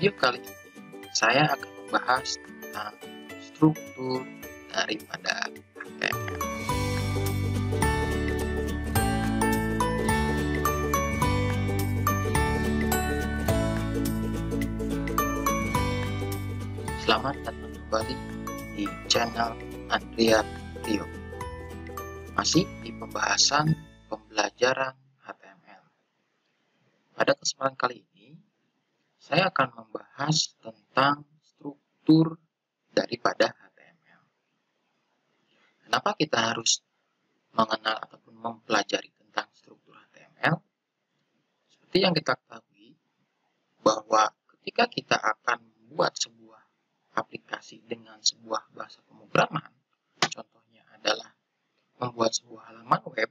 video kali ini saya akan membahas tentang struktur daripada HTML. Selamat datang kembali di channel Andrea Tio. Masih di pembahasan pembelajaran HTML. Pada kesempatan kali ini, saya akan membahas tentang struktur daripada HTML. Kenapa kita harus mengenal ataupun mempelajari tentang struktur HTML? Seperti yang kita ketahui, bahwa ketika kita akan membuat sebuah aplikasi dengan sebuah bahasa pemrograman, contohnya adalah membuat sebuah halaman web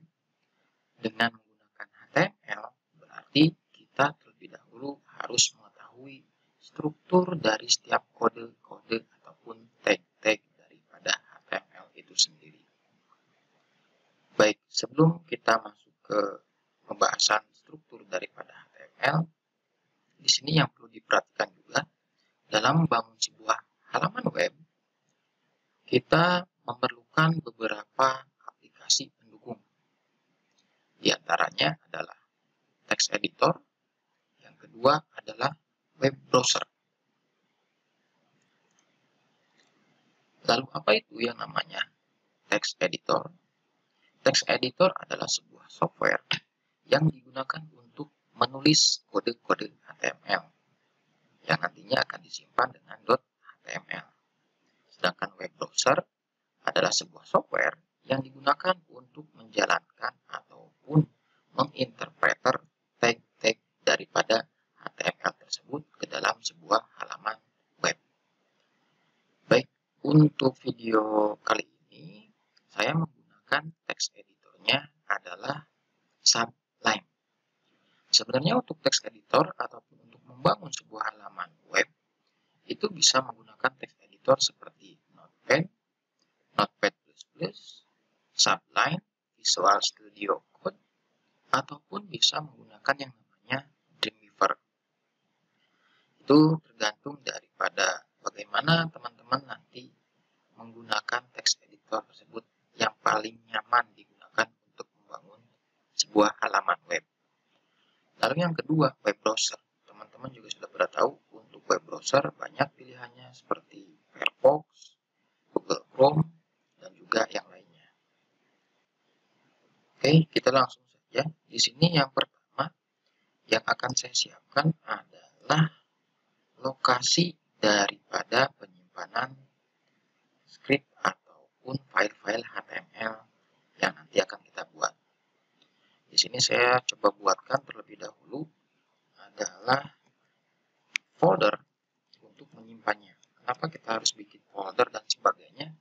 dengan menggunakan HTML, berarti kita terlebih dahulu harus mengetahui struktur dari setiap kode-kode ataupun tag-tag daripada HTML itu sendiri. Baik, sebelum kita masuk ke pembahasan struktur daripada HTML, di sini yang perlu diperhatikan juga dalam membangun sebuah halaman web, kita memerlukan beberapa aplikasi pendukung. Di antaranya adalah text editor, yang kedua adalah web browser. Lalu apa itu yang namanya text editor? Text editor adalah sebuah software yang digunakan untuk menulis kode-kode HTML yang nantinya akan disimpan dengan .html. Sedangkan web browser adalah sebuah software yang digunakan untuk menjalankan ataupun menginterpreter tag-tag daripada HTML tersebut ke dalam sebuah halaman web. Baik, untuk video kali ini saya menggunakan text editornya adalah Sublime. Sebenarnya untuk text editor ataupun untuk membangun sebuah halaman web itu bisa menggunakan text editor seperti Notepad, Notepad++, Sublime, Visual Studio Code, ataupun bisa menggunakan yang namanya Dreamweaver. Itu tergantung daripada bagaimana teman-teman nanti menggunakan text editor tersebut yang paling nyaman digunakan untuk membangun sebuah halaman web. Lalu yang kedua, web browser. Teman-teman juga sudah pada tahu untuk web browser banyak pilihannya seperti Firefox, Google Chrome, dan juga yang lainnya. Oke, kita langsung saja. Di sini yang pertama yang akan saya siapkan adalah lokasi daripada penyimpanan script ataupun file-file HTML yang nanti akan kita buat. Di sini saya coba buatkan terlebih dahulu adalah folder untuk menyimpannya. Kenapa kita harus bikin folder dan sebagainya?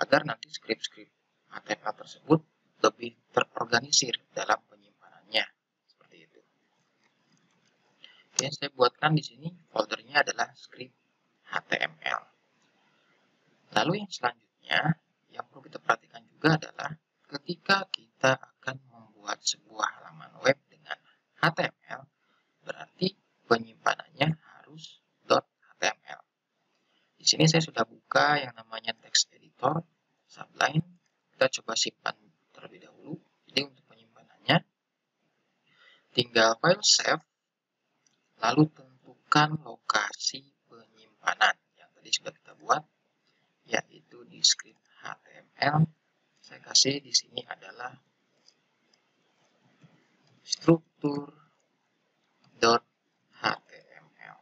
Agar nanti script-script HTML tersebut lebih terorganisir dalam penyimpanannya. Seperti itu. Oke, saya buatkan di sini foldernya adalah script HTML. Lalu yang selanjutnya yang perlu kita perhatikan juga adalah ketika kita akan membuat sebuah halaman web dengan HTML, berarti penyimpanannya harus .html. Di sini saya sudah buka yang namanya text editor Sublime. Kita coba simpan terlebih dahulu. Jadi untuk penyimpanannya, tinggal file save, lalu tentukan lokasi penyimpanan yang tadi sudah kita buat, yaitu di script HTML. Saya kasih di sini adalah struktur.html.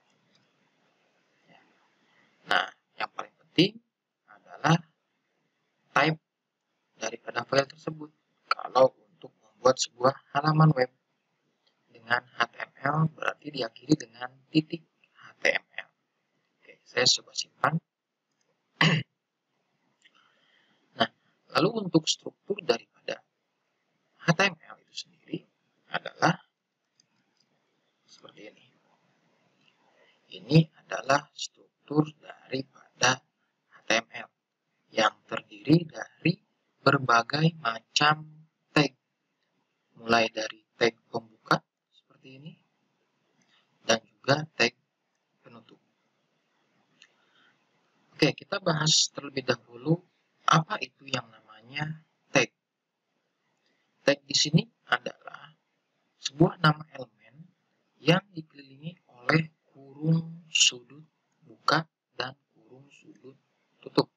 Nah, yang paling penting adalah type daripada file tersebut. Kalau untuk membuat sebuah halaman web dengan HTML, berarti diakhiri dengan titik HTML. Oke, saya coba simpan. Nah, lalu untuk struktur daripada HTML itu sendiri adalah seperti ini. Ini adalah struktur daripada HTML yang terdiri dari berbagai macam tag, mulai dari tag pembuka seperti ini dan juga tag penutup. Oke, kita bahas terlebih dahulu apa itu yang namanya tag. Tag di sini adalah sebuah nama elemen yang dikelilingi oleh kurung sudut buka dan kurung sudut tutup.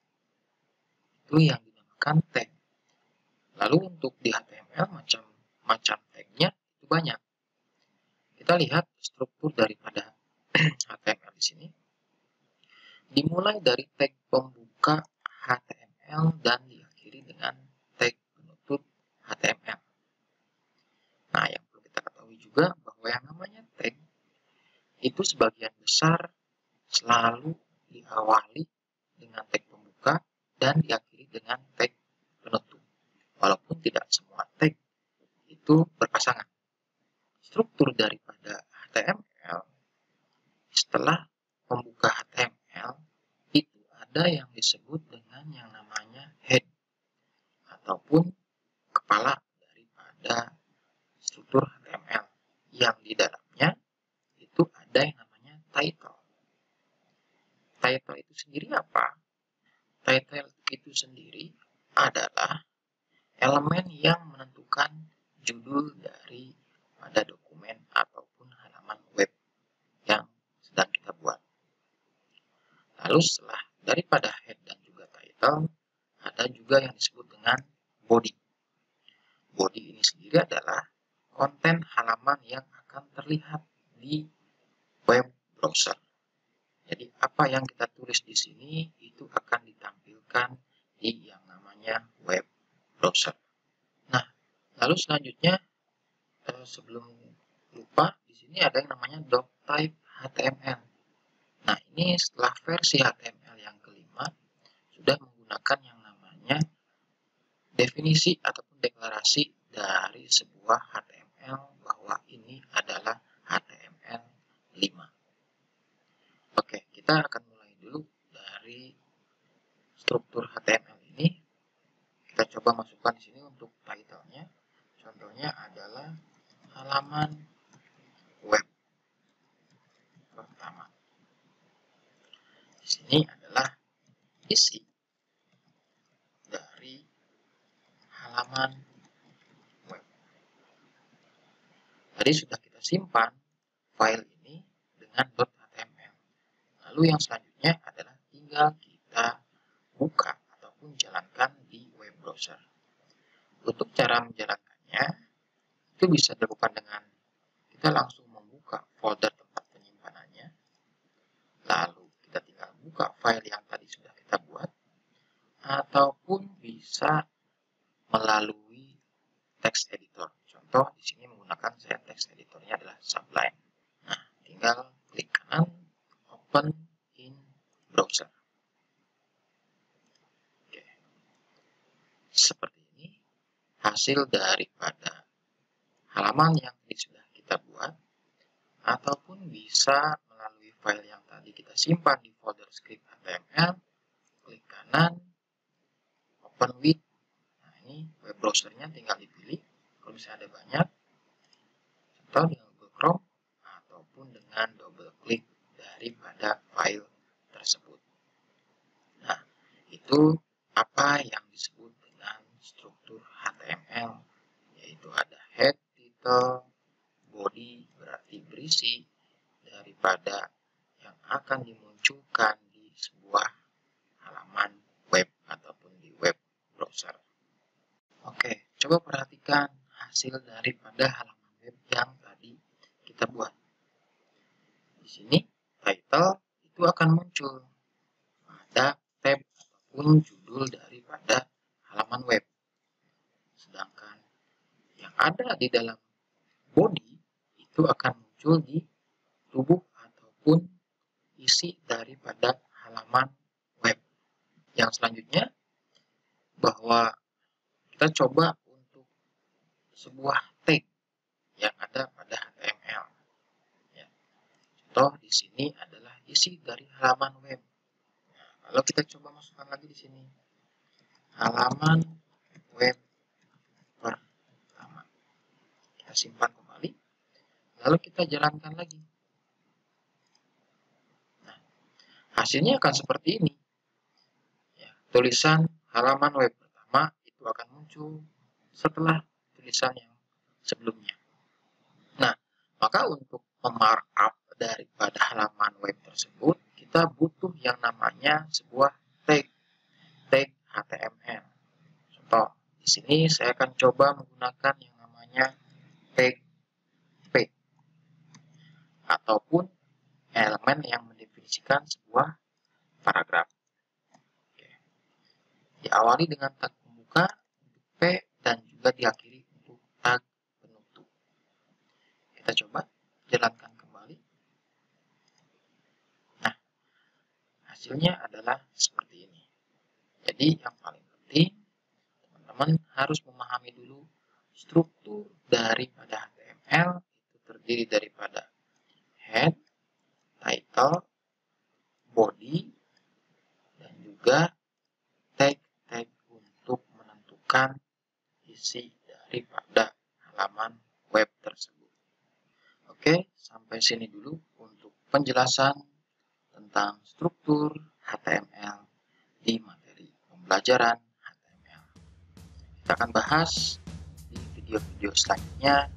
Itu yang dinamakan tag. Lalu untuk di HTML macam tagnya itu banyak. Kita lihat struktur daripada HTML di sini. Dimulai dari tag pembuka HTML dan diakhiri dengan tag penutup HTML. Nah, yang perlu kita ketahui juga bahwa yang namanya tag itu sebagian besar selalu diawali dengan tag pembuka dan diakhiri dengan tag penutup. Walaupun tidak semua tag itu berpasangan. Struktur daripada HTML setelah pembuka HTML itu ada yang disebut dengan yang namanya head ataupun kepala daripada struktur HTML yang di dalamnya itu ada yang namanya title. Title itu sendiri apa? Title itu sendiri adalah elemen yang menentukan judul dari pada dokumen ataupun halaman web yang sedang kita buat. Lalu setelah daripada head dan juga title, ada juga yang disebut dengan body. Body ini sendiri adalah konten halaman yang akan terlihat di web browser. Jadi apa yang kita tulis di sini itu akan ditampilkan di yang namanya web browser. Nah, lalu selanjutnya sebelum lupa di sini ada yang namanya doctype HTML. Nah, ini setelah versi HTML yang kelima sudah menggunakan yang namanya definisi ataupun deklarasi dari sebuah HTML bahwa ini adalah HTML5. Oke, kita akan mulai dulu dari struktur HTML ini. Kita coba masukkan di sini untuk title-nya. Contohnya adalah halaman web pertama. Di sini adalah isi dari halaman web. Tadi sudah kita simpan file ini dengan .html. Lalu yang selanjutnya adalah tinggal kita buka ataupun jalankan di web browser. Untuk cara menjalankannya, itu bisa dilakukan dengan kita langsung membuka folder tempat penyimpanannya. Lalu kita tinggal buka file yang tadi sudah kita buat. Ataupun bisa melalui text editor. Contoh di sini menggunakan saya text editornya adalah Sublime. Nah, tinggal klik kanan, open in browser. Oke. Seperti ini hasil daripada halaman yang tadi sudah kita buat, ataupun bisa melalui file yang tadi kita simpan di folder script HTML, klik kanan, open with. Nah, ini web browsernya tinggal dipilih. Kalau misalnya ada banyak, atau dengan Google Chrome, ataupun dengan double klik daripada file tersebut. Nah, itu apa yang disebut dengan struktur HTML, yaitu ada head, title, body berarti berisi daripada yang akan dimunculkan di sebuah halaman web ataupun di web browser. Oke, coba perhatikan hasil daripada halaman web yang tadi kita buat. Di sini title itu akan muncul pada tab ataupun judul daripada halaman web. Sedangkan yang ada di dalam body itu akan muncul di tubuh ataupun isi daripada halaman web. Yang selanjutnya bahwa kita coba untuk sebuah tag yang ada pada HTML. Ya. Contoh di sini adalah isi dari halaman web. Nah, lalu kita coba masukkan lagi di sini halaman web pertama. Kita simpan kembali. Lalu kita jalankan lagi. Nah, hasilnya akan seperti ini. tulisan halaman web pertama itu akan muncul setelah tulisan yang sebelumnya. Nah, maka untuk memarkup daripada halaman web tersebut, kita butuh yang namanya sebuah tag HTML. Contoh, di sini saya akan coba menggunakan yang namanya tag p ataupun elemen yang mendefinisikan sebuah paragraf. Oke. Diawali dengan tag pembuka untuk p dan juga diakhiri untuk tag penutup. Kita coba jalankan kembali. Nah, hasilnya adalah seperti ini. Jadi yang paling penting, teman-teman harus memahami dulu struktur daripada HTML. Itu terdiri daripada head, title, body, dan juga tag untuk menentukan isi daripada halaman web tersebut. Oke, sampai sini dulu untuk penjelasan tentang struktur HTML di materi pembelajaran HTML. Kita akan bahas di video-video selanjutnya.